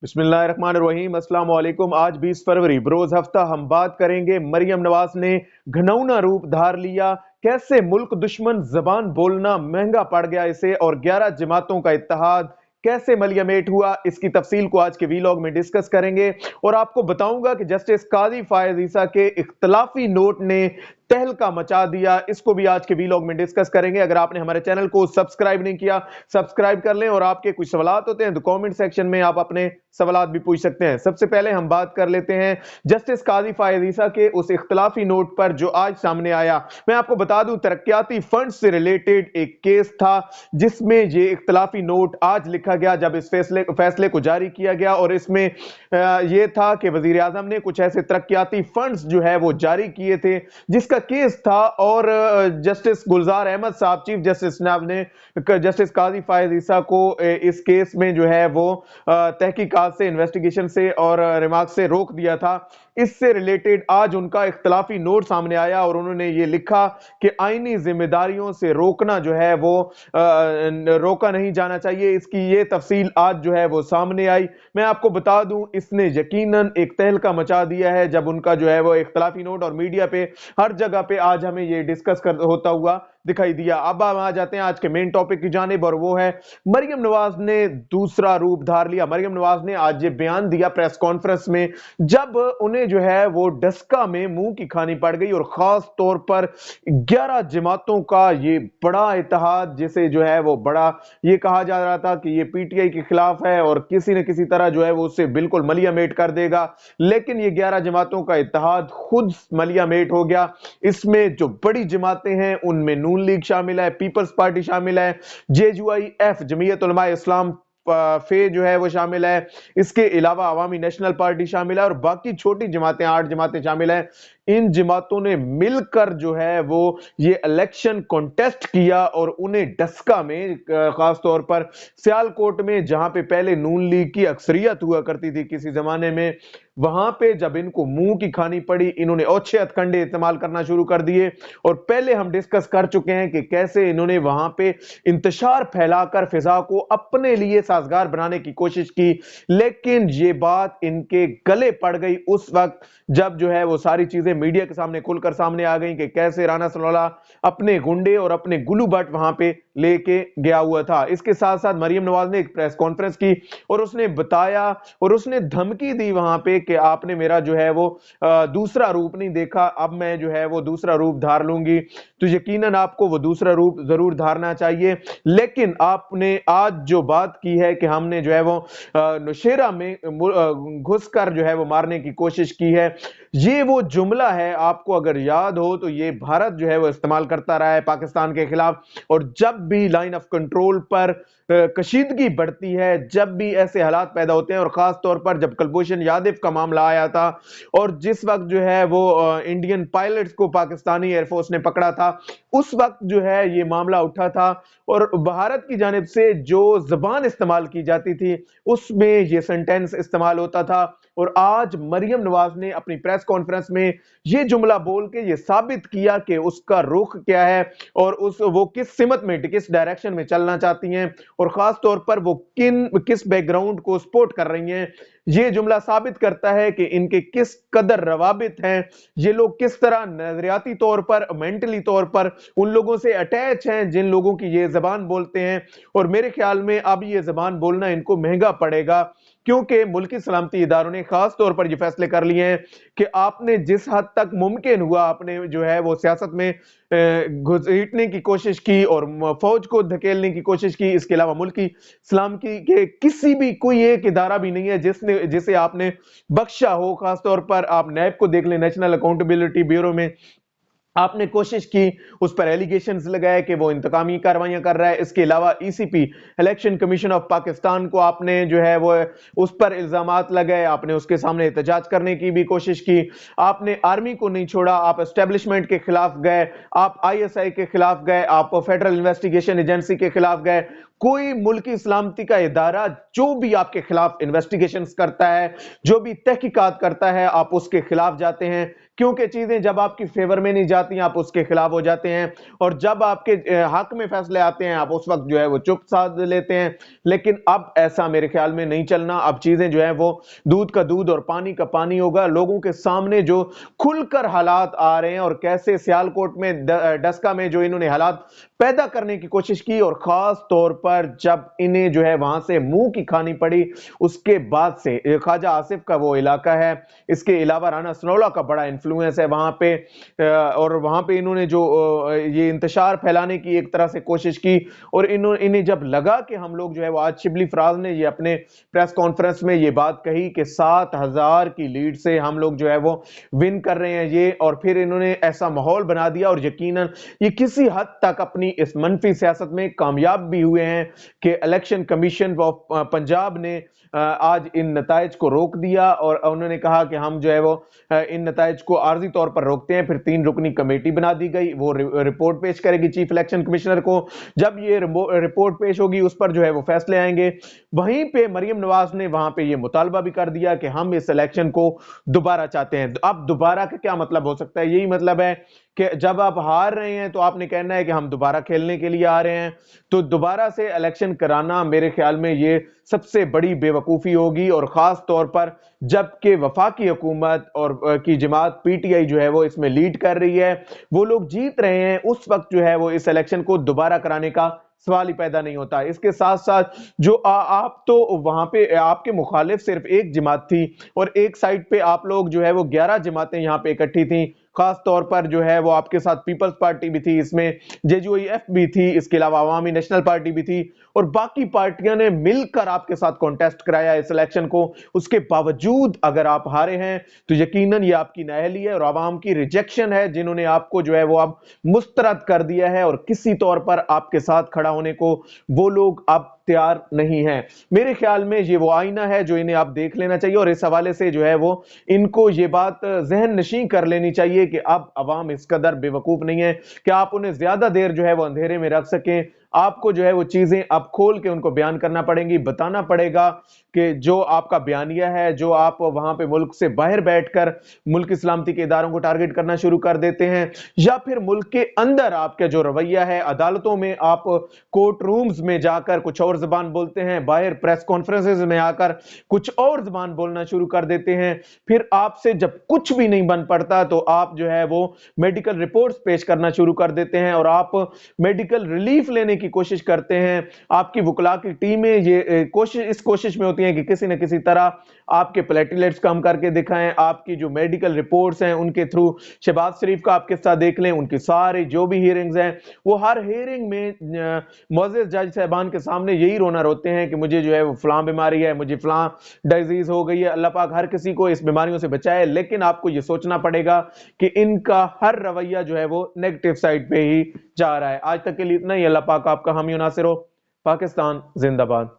बिस्मिल्लाहिर्रहमानिर्रहीम। अस्सलाम वालेकुम। आज 20 फरवरी बरोज हफ्ता हम बात करेंगे मरियम नवाज ने घिनौना रूप धार लिया, कैसे मुल्क दुश्मन जबान बोलना महंगा पड़ गया इसे, और 11 जमातों का इत्तेहाद कैसे मलियामेट हुआ, इसकी तफसील को आज के वीलॉग में डिस्कस करेंगे। और आपको बताऊंगा कि जस्टिस काजी फायज ईसा के इख्तलाफी नोट ने तहलका मचा दिया, इसको भी आज के वीलॉग में डिस्कस करेंगे। अगर आपने हमारे चैनल को सब्सक्राइब नहीं किया, सब्सक्राइब कर लें, और आपके कुछ सवालात होते हैं तो कमेंट सेक्शन में आप अपने सवालात भी पूछ सकते हैं। सबसे पहले हम बात कर लेते हैं जस्टिस काजी फायज ईसा के उस इख्तलाफी नोट पर जो आज सामने आया। मैं आपको बता दूं, तरक्याती फंड से रिलेटेड एक केस था जिसमें ये इख्तलाफी नोट आज लिखा गया जब इस फैसले को जारी किया गया, और इसमें यह था कि वजीर आजम ने कुछ ऐसे तरक्याती फंड्स जो है वो जारी किए थे जिसका केस था, और जस्टिस गुलजार अहमद साहब चीफ जस्टिस ने जस्टिस काजी फायज ईसा को इस केस में जो है वो तहकीकात से, इन्वेस्टिगेशन से और रिमार्क से रोक दिया था। इससे रिलेटेड आज उनका इख्तलाफी नोट सामने आया और उन्होंने ये लिखा कि आईनी जिम्मेदारियों से रोकना जो है वो रोका नहीं जाना चाहिए। इसकी ये तफसील आज जो है वो सामने आई। मैं आपको बता दूं, इसने यकीनन एक तहलका मचा दिया है जब उनका जो है वो इख्तलाफी नोट और मीडिया पे हर जगह पे आज हमें ये डिस्कस होता हुआ दिखाई दिया। अब हम आ जाते हैं आज के मेन टॉपिक की जानिब, और वो है मरियम नवाज ने दूसरा रूप धार लिया। मरियम नवाज ने आज ये बयान दिया प्रेस कॉन्फ्रेंस में जब उन्हें जो है वो डस्का में मुंह की खानी पड़ गई, और खास तौर पर 11 जमातों का ये बड़ा इत्तेहाद, जिसे जो है वो बड़ा ये कहा जा रहा था कि ये पीटीआई के खिलाफ है और किसी न किसी तरह जो है वो उससे बिल्कुल मलियामेट कर देगा, लेकिन ये 11 जमातों का इत्तेहाद खुद मलियामेट हो गया। इसमें जो बड़ी जमातें हैं उनमें नून लीग शामिल है, पीपल्स पार्टी शामिल है, जेयूआईएफ जमीयत उलमा इस्लाम फे जो है वो शामिल है, इसके अलावा अवामी नेशनल पार्टी शामिल है, और बाकी छोटी जमातें 8 जमातें शामिल हैं। इन जमातों ने मिलकर जो है वो ये इलेक्शन कॉन्टेस्ट किया, और उन्हें डस्का में, खास तौर पर सियालकोट में जहां पे पहले नून लीग की अक्सरियत हुआ करती थी किसी जमाने में, वहां पे जब इनको मुंह की खानी पड़ी, इन्होंने ओछे हथकंडे इस्तेमाल करना शुरू कर दिए। और पहले हम डिस्कस कर चुके हैं कि कैसे इन्होंने वहां पे इंतशार फैलाकर फिजा को अपने लिए साजगार बनाने की कोशिश की, लेकिन ये बात इनके गले पड़ गई उस वक्त जब जो है वो सारी चीजें मीडिया के सामने खुलकर सामने आ गई कि कैसे राना सलौल्लाह अपने गुंडे और अपने गुलू भट्ट वहां पे लेके गया हुआ था। इसके साथ साथ मरियम नवाज ने एक प्रेस कॉन्फ्रेंस की और उसने बताया और उसने धमकी दी वहां पे कि आपने मेरा जो है वो दूसरा रूप नहीं देखा, अब मैं जो है वो दूसरा रूप धार लूंगी, तो यकीनन आपको वो दूसरा रूप जरूर धारना चाहिए। लेकिन आपने आज जो बात की है कि हमने जो है वो नौशेरा में घुसकर जो है वो मारने की कोशिश की है, ये वो जुमला है, आपको अगर याद हो तो ये भारत जो है वो इस्तेमाल करता रहा है पाकिस्तान के खिलाफ। और जब भी लाइन ऑफ कंट्रोल पर कशीदगी बढ़ती है, जब भी ऐसे हालात पैदा होते हैं, और खास तौर पर जब कुलभूषण यादव का मामला आया था और जिस वक्त जो है वो इंडियन पायलट्स को पाकिस्तानी एयरफोर्स ने पकड़ा था, उस वक्त जो है ये मामला उठा था, और भारत की जानिब से जो जबान इस्तेमाल की जाती थी उसमें ये सेंटेंस इस्तेमाल होता था। और आज मरियम नवाज ने अपनी प्रेस कॉन्फ्रेंस में ये जुमला बोल के ये साबित किया कि उसका रुख क्या है और वो किस सिमत में, किस डायरेक्शन में चलना चाहती हैं, और खास तौर पर वो किस बैकग्राउंड को सपोर्ट कर रही हैं। ये जुमला साबित करता है कि इनके किस कदर रवाबित हैं, ये लोग किस तरह नजरियाती तौर पर, मेंटली तौर पर उन लोगों से अटैच हैं जिन लोगों की ये जबान बोलते हैं। और मेरे ख्याल में अब ये जबान बोलना इनको महंगा पड़ेगा, क्योंकि मुल्की सलामती इदारों ने खास तौर पर ये फैसले कर लिए हैं कि आपने जिस हद तक मुमकिन हुआ आपने जो है वो सियासत में घुसपैठने की कोशिश की और फौज को धकेलने की कोशिश की। इसके अलावा मुल्की सलामती के किसी भी कोई एक इदारा भी नहीं है जिसे आपने बख्शा हो। खास तौर पर आप नैब को देख लें, नेशनल अकाउंटेबिलिटी ब्यूरो में आपने कोशिश की, उस पर एलिगेशंस लगाए कि वो इंतकामी कार्रवाइयां कर रहा है। इसके अलावा ECP, election commission of Pakistan को आपने जो है वो उस पर इल्जामात लगाए, आपने उसके सामने एहतजाज करने की भी कोशिश की। आपने आर्मी को नहीं छोड़ा, आप एस्टेब्लिशमेंट के खिलाफ गए, आप आईएसआई के खिलाफ गए, आप फेडरल इन्वेस्टिगेशन एजेंसी के खिलाफ गए। कोई मुल्की सलामती का इदारा जो भी आपके खिलाफ इन्वेस्टिगेशंस करता है, जो भी तहकीकात करता है, आप उसके खिलाफ जाते हैं, क्योंकि चीजें जब आपकी फेवर में नहीं जाती आप उसके खिलाफ हो जाते हैं, और जब आपके हक में फैसले आते हैं आप उस वक्त जो है वो चुप साध लेते हैं। लेकिन अब ऐसा मेरे ख्याल में नहीं चलना। अब चीजें जो है वो दूध का दूध और पानी का पानी होगा। लोगों के सामने जो खुलकर हालात आ रहे हैं और कैसे सियालकोट में डस्का में जो इन्होंने हालात पैदा करने की कोशिश की, और खास तौर पर जब इन्हें जो है वहां से मुंह की खानी पड़ी, उसके बाद से ख्वाजा आसिफ का वो इलाका है, इसके अलावा राना सनौला का बड़ा इन्फ्लुएंस है वहां पे, और वहां पे इन्होंने जो ये इंतशार फैलाने की एक तरह से कोशिश की, और इन्हें जब लगा कि हम लोग जो है वो आज शिबली फराज ने ये अपने प्रेस कॉन्फ्रेंस में ये बात कही कि 7,000 की लीड से हम लोग जो है वो विन कर रहे हैं ये, और फिर इन्होंने ऐसा माहौल बना दिया, और यकीनन ये किसी हद तक अपनी इस मनफी सियासत में कामयाब भी हुए हैं कि इलेक्शन कमीशन ऑफ पंजाब ने आज इन नताइज को रोक दिया, और उन्होंने कहा कि हम जो है वो इन नताइज को आर्जी तौर पर रोकते हैं। फिर 3 रुकनी कमेटी बना दी गई, वो रिपोर्ट पेश करेगी चीफ इलेक्शन कमिश्नर को। जब ये रिपोर्ट पेश होगी उस पर जो है वो फैसले आएंगे। वहीं पे मरियम नवाज ने वहां पे ये मुतालबा भी कर दिया कि हम इस इलेक्शन को दोबारा चाहते हैं। अब दोबारा का क्या मतलब हो सकता है? यही मतलब है कि जब आप हार रहे हैं तो आपने कहना है कि हम दोबारा खेलने के लिए आ रहे हैं, तो दोबारा से इलेक्शन कराना मेरे ख्याल में ये सबसे बड़ी बेवकूफी होगी। और खास तौर पर जबकि वफाकी हुकूमत और की जमात पीटीआई जो है वो इसमें लीड कर रही है, वो लोग जीत रहे हैं, उस वक्त जो है वो इस इलेक्शन को दोबारा कराने का सवाल ही पैदा नहीं होता। इसके साथ साथ जो आप तो वहां पे आपके मुखालिफ सिर्फ एक जमात थी, और एक साइड पे आप लोग जो है वो 11 जमातें यहां पे इकट्ठी थी। खास तौर पर जो है वो आपके साथ पीपल्स पार्टी भी थी, इसमें जेयूएफ भी थी, इसके अलावा अवामी नेशनल पार्टी भी थी, और बाकी पार्टियां ने मिलकर आपके साथ कॉन्टेस्ट कराया इस इलेक्शन को। उसके बावजूद अगर आप हारे हैं तो यकीनन ये आपकी नाअहली है और आवाम की रिजेक्शन है, जिन्होंने आपको जो है वो अब मुस्तरद कर दिया है, और किसी तौर पर आपके साथ खड़ा होने को वो लोग अब तैयार नहीं है। मेरे ख्याल में ये वो आईना है जो इन्हें आप देख लेना चाहिए, और इस हवाले से जो है वो इनको ये बात जहन नशीं कर लेनी चाहिए कि अब अवाम इस कदर बेवकूफ नहीं है कि आप उन्हें ज्यादा देर जो है वो अंधेरे में रख सकें। आपको जो है वो चीजें अब खोल के उनको बयान करना पड़ेंगी, बताना पड़ेगा कि जो आपका बयानिया है, जो आप वहां पे मुल्क से बाहर बैठकर मुल्क की सलामती के इदारों को टारगेट करना शुरू कर देते हैं, या फिर मुल्क के अंदर आपका जो रवैया है, अदालतों में आप कोर्ट रूम्स में जाकर कुछ और जबान बोलते हैं, बाहर प्रेस कॉन्फ्रेंसेस में आकर कुछ और जबान बोलना शुरू कर देते हैं। फिर आपसे जब कुछ भी नहीं बन पड़ता तो आप जो है वो मेडिकल रिपोर्ट्स पेश करना शुरू कर देते हैं, और आप मेडिकल रिलीफ लेने की कोशिश करते हैं। आपकी वकला की टीमें ये इस कोशिश में होती हैं कि किसी न किसी तरह आपके प्लेटलेट्स कम करके दिखाएं। आपकी जो मेडिकल रिपोर्ट्स हैं उनके थ्रू शहबाज शरीफ का आप किस्सा देख लें, उनकी सारी जो भी हियरिंग्स हैं, वो हर हियरिंग में मुअज़्ज़ज़ जज साहबान के सामने यही रोना रोते हैं कि मुझे जो है वो फलां बीमारी है, मुझे फलां डिजीज हो गई है। अल्लाह पाक हर किसी को इस बीमारियों से बचाए, लेकिन आपको ये सोचना पड़ेगा कि इनका हर रवैया जो है वो नेगेटिव साइड पे ही जा रहा है। आज तक के लिए इतना ही। अल्लाह पाक आपका हामी नासिर हो। पाकिस्तान जिंदाबाद।